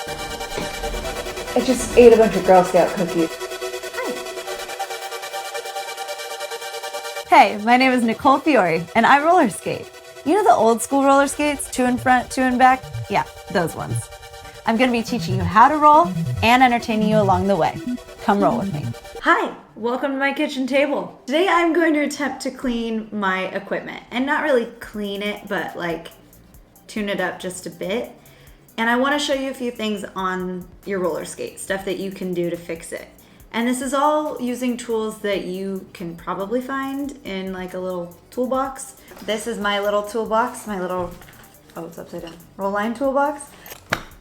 I just ate a bunch of Girl Scout cookies. Hey, my name is Nicole Fiore, and I roller skate. You know the old school roller skates, 2 in front, 2 in back? Yeah, those ones. I'm going to be teaching you how to roll and entertaining you along the way. Come roll with me. Hi, welcome to my kitchen table. Today I'm going to attempt to clean my equipment, and not really clean it, but like tune it up just a bit. And I want to show you a few things on your roller skate, stuff that you can do to fix it. And this is all using tools that you can probably find in like a little toolbox. This is my little toolbox, my little, oh, it's upside down, roll line toolbox.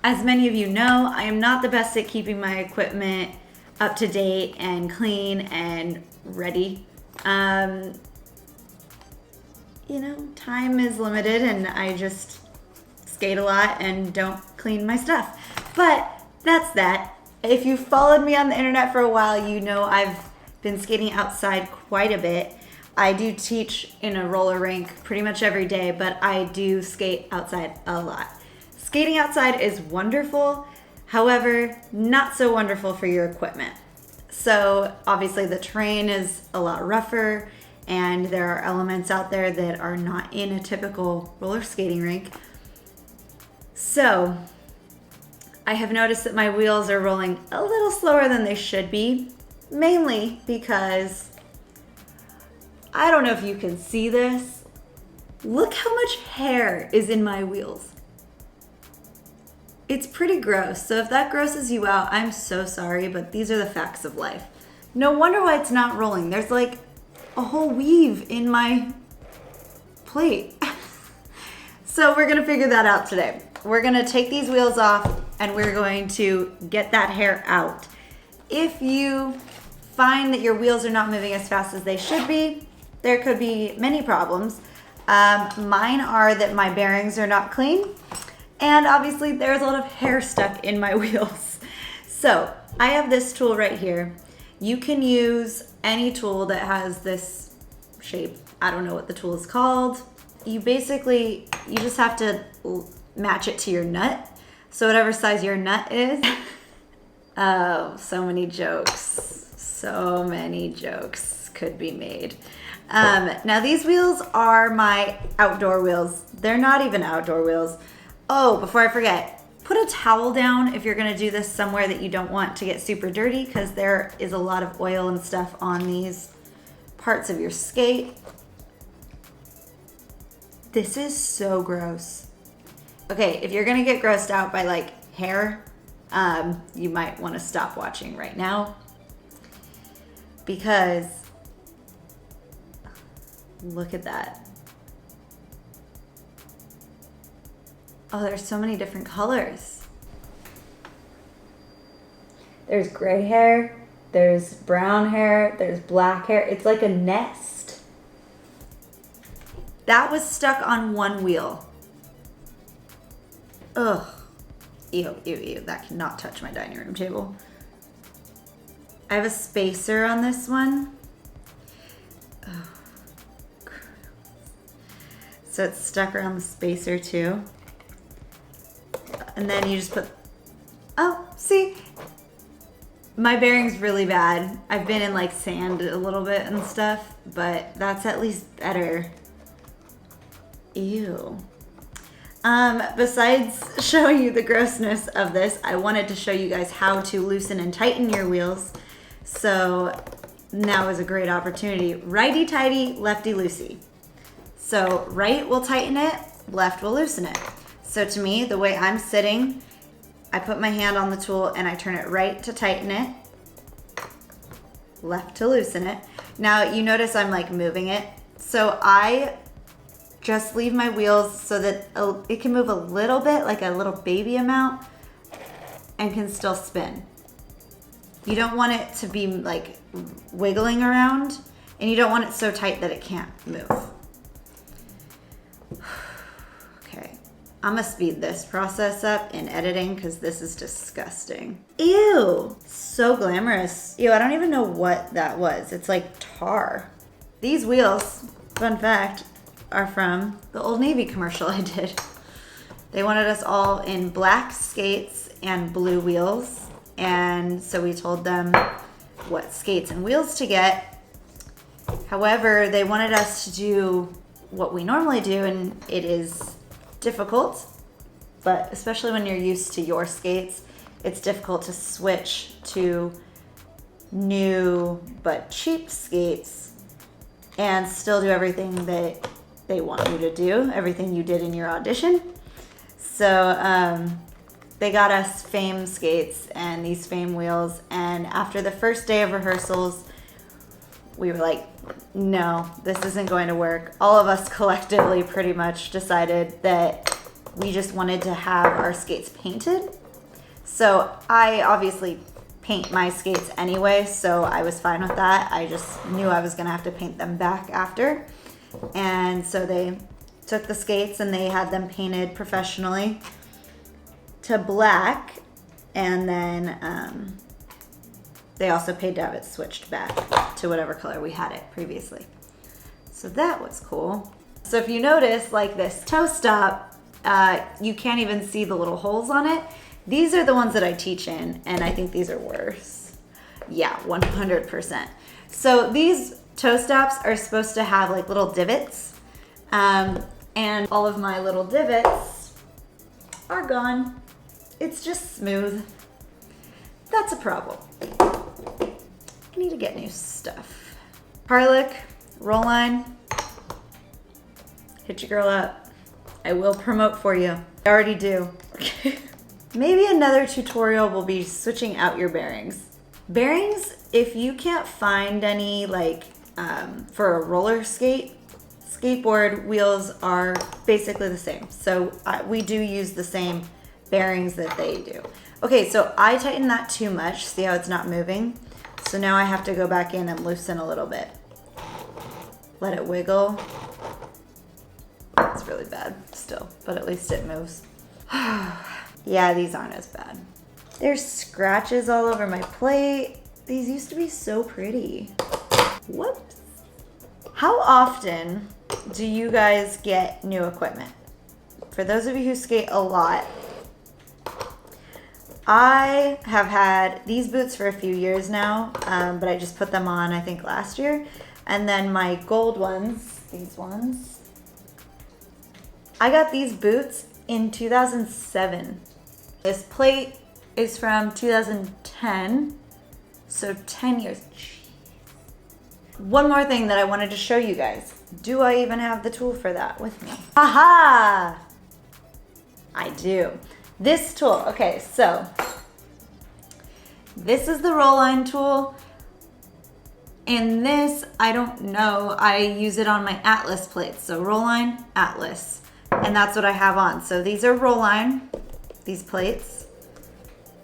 As many of you know, I am not the best at keeping my equipment up to date and clean and ready. You know, time is limited and I just skate a lot and don't clean my stuff. But that's that. If you followed me on the internet for a while, you know I've been skating outside quite a bit. I do teach in a roller rink pretty much every day, but I do skate outside a lot. Skating outside is wonderful, however, not so wonderful for your equipment. So obviously the terrain is a lot rougher and there are elements out there that are not in a typical roller skating rink. So I have noticed that my wheels are rolling a little slower than they should be, mainly because, I don't know if you can see this, look how much hair is in my wheels. It's pretty gross, so if that grosses you out, I'm so sorry, but these are the facts of life. No wonder why it's not rolling. There's like a whole weave in my plate. So we're gonna figure that out today. We're gonna take these wheels off and we're going to get that hair out. If you find that your wheels are not moving as fast as they should be, there could be many problems. Mine are that my bearings are not clean, and obviously there's a lot of hair stuck in my wheels. So I have this tool right here. You can use any tool that has this shape. I don't know what the tool is called. You just have to match it to your nut. So whatever size your nut is. Oh, so many jokes. So many jokes could be made. Now these wheels are my outdoor wheels. They're not even outdoor wheels. Oh, before I forget, put a towel down if you're gonna do this somewhere that you don't want to get super dirty, because there is a lot of oil and stuff on these parts of your skate. This is so gross. Okay, if you're gonna get grossed out by like hair, you might wanna stop watching right now, because look at that. Oh, there's so many different colors. There's gray hair, there's brown hair, there's black hair. It's like a nest. That was stuck on one wheel. Ugh. Ew, ew, ew. That cannot touch my dining room table. I have a spacer on this one. Oh. So it's stuck around the spacer too. And then you just put, oh, see? My bearing's really bad. I've been in like sand a little bit and stuff, but that's at least better. Ew. Besides showing you the grossness of this, I wanted to show you guys how to loosen and tighten your wheels. So now is a great opportunity. Righty-tighty, lefty-loosey. So right will tighten it, left will loosen it. So to me, the way I'm sitting, I put my hand on the tool and I turn it right to tighten it, left to loosen it. Now you notice I'm like moving it. So I just leave my wheels so that it can move a little bit, like a little baby amount, and can still spin. You don't want it to be like wiggling around, and you don't want it so tight that it can't move. Okay, I'm gonna speed this process up in editing because this is disgusting. Ew, so glamorous. Ew, I don't even know what that was. It's like tar. These wheels, fun fact, are from the Old Navy commercial I did. They wanted us all in black skates and blue wheels. And so we told them what skates and wheels to get. However, they wanted us to do what we normally do, and it is difficult, but especially when you're used to your skates, it's difficult to switch to new but cheap skates and still do everything that they want you to do, everything you did in your audition. So they got us Fame skates and these Fame wheels, and after the first day of rehearsals, we were like, no, this isn't going to work. All of us collectively pretty much decided that we just wanted to have our skates painted. So I obviously paint my skates anyway, so I was fine with that. I just knew I was gonna have to paint them back after. And so they took the skates and they had them painted professionally to black, and then they also paid to have it switched back to whatever color we had it previously. So that was cool. So if you notice, like this toe stop, you can't even see the little holes on it. These are the ones that I teach in, and I think these are worse. Yeah, 100%. So these toe stops are supposed to have like little divots, and all of my little divots are gone. It's just smooth. That's a problem. I need to get new stuff. Harlick, roll line, hit your girl up. I will promote for you. I already do. Maybe another tutorial will be switching out your bearings. Bearings, if you can't find any, like for a roller skateboard wheels are basically the same. So we do use the same bearings that they do. Okay, so I tightened that too much. See how it's not moving? So now I have to go back in and loosen a little bit. Let it wiggle. It's really bad still, but at least it moves. Yeah, these aren't as bad. There's scratches all over my plate. These used to be so pretty. Whoops. How often do you guys get new equipment? For those of you who skate a lot, I have had these boots for a few years now, but I just put them on, I think, last year. And then my gold ones, these ones, I got these boots in 2007. This plate is from 2010, so 10 years. One more thing that I wanted to show you guys. Do I even have the tool for that with me? Aha! I do. This tool, okay, so this is the roll line tool. And this, I don't know, I use it on my Atlas plates. So roll line, Atlas. And that's what I have on. So these are roll line, these plates.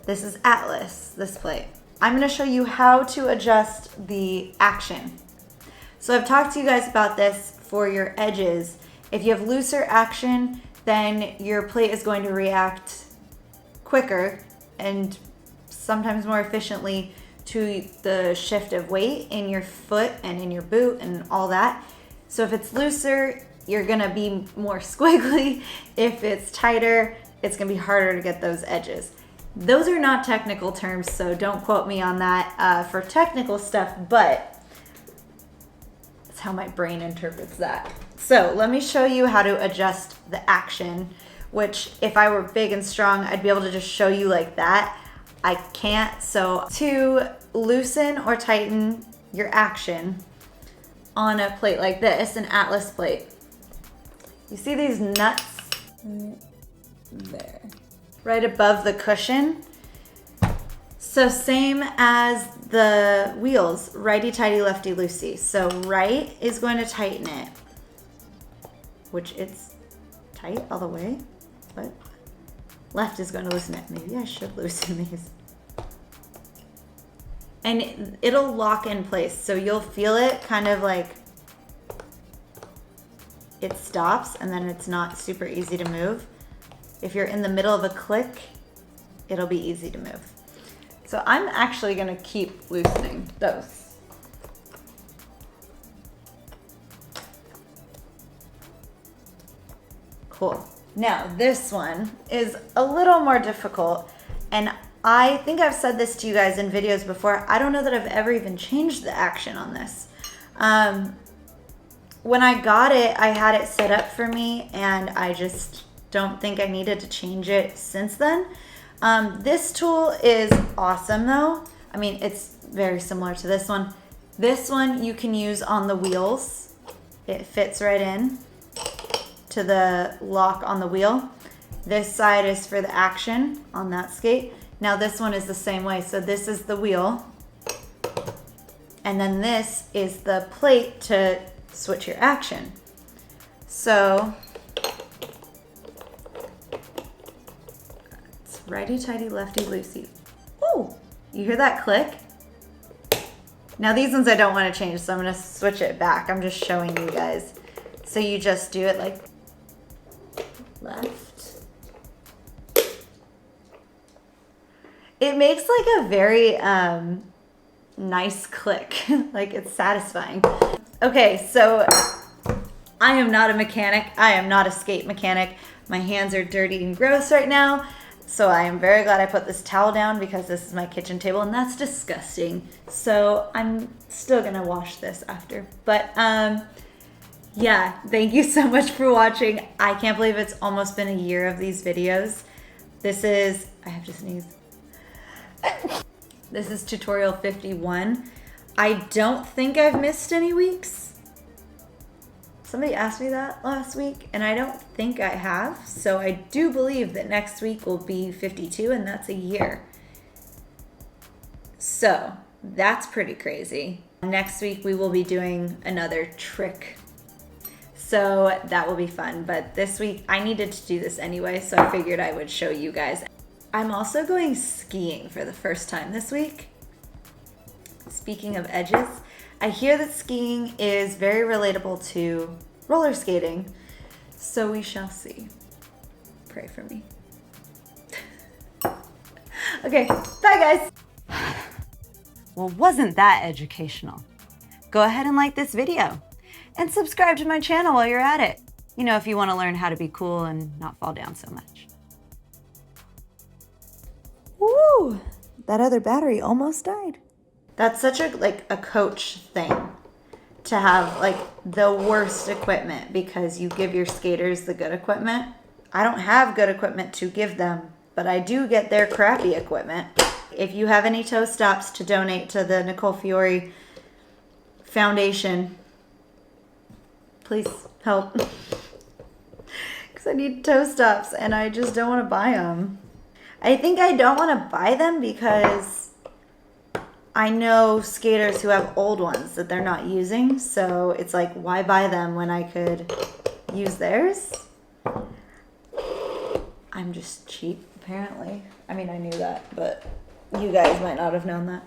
This is Atlas, this plate. I'm gonna show you how to adjust the action. So I've talked to you guys about this for your edges. If you have looser action, then your plate is going to react quicker and sometimes more efficiently to the shift of weight in your foot and in your boot and all that. So if it's looser, you're gonna be more squiggly. If it's tighter, it's gonna be harder to get those edges. Those are not technical terms, so don't quote me on that for technical stuff, but that's how my brain interprets that. So let me show you how to adjust the action, which if I were big and strong, I'd be able to just show you like that. I can't, so to loosen or tighten your action on a plate like this, an Atlas plate, you see these nuts there, right above the cushion? So same as the wheels, righty-tighty, lefty-loosey. So right is going to tighten it, which it's tight all the way, but left is going to loosen it. Maybe I should loosen these. And it'll lock in place. So you'll feel it kind of like it stops and then it's not super easy to move. If you're in the middle of a click, it'll be easy to move. So I'm actually gonna keep loosening those. Cool. Now, this one is a little more difficult, and I think I've said this to you guys in videos before. I don't know that I've ever even changed the action on this. When I got it, I had it set up for me, and I just don't think I needed to change it since then. This tool is awesome though. I mean, it's very similar to this one. This one you can use on the wheels. It fits right in to the lock on the wheel. This side is for the action on that skate. Now this one is the same way. So this is the wheel. And then this is the plate to switch your action. So it's righty-tighty, lefty-loosey. Ooh, you hear that click? Now these ones I don't want to change, so I'm going to switch it back. I'm just showing you guys. So you just do it like left. It makes like a very nice click. Like it's satisfying. Okay, so I am not a mechanic. I am not a skate mechanic. My hands are dirty and gross right now. So I am very glad I put this towel down because this is my kitchen table and that's disgusting. So I'm still gonna wash this after. But yeah, thank you so much for watching. I can't believe it's almost been a year of these videos. This is, I have to sneeze. This is tutorial 51. I don't think I've missed any weeks. Somebody asked me that last week, and I don't think I have. So I do believe that next week will be 52, and that's a year. So that's pretty crazy. Next week we will be doing another trick. So that will be fun. But this week I needed to do this anyway, so I figured I would show you guys. I'm also going skiing for the first time this week. Speaking of edges, I hear that skiing is very relatable to roller skating, so we shall see. Pray for me. Okay, bye guys. Well, wasn't that educational? Go ahead and like this video and subscribe to my channel while you're at it. You know, if you want to learn how to be cool and not fall down so much. Woo! That other battery almost died. That's such a coach thing to have like the worst equipment because you give your skaters the good equipment. I don't have good equipment to give them, but I do get their crappy equipment. If you have any toe stops to donate to the Nicole Fiore Foundation, please help. Because I need toe stops and I just don't want to buy them. I think I don't want to buy them because I know skaters who have old ones that they're not using. So it's like, why buy them when I could use theirs? I'm just cheap, apparently. I mean, I knew that, but you guys might not have known that.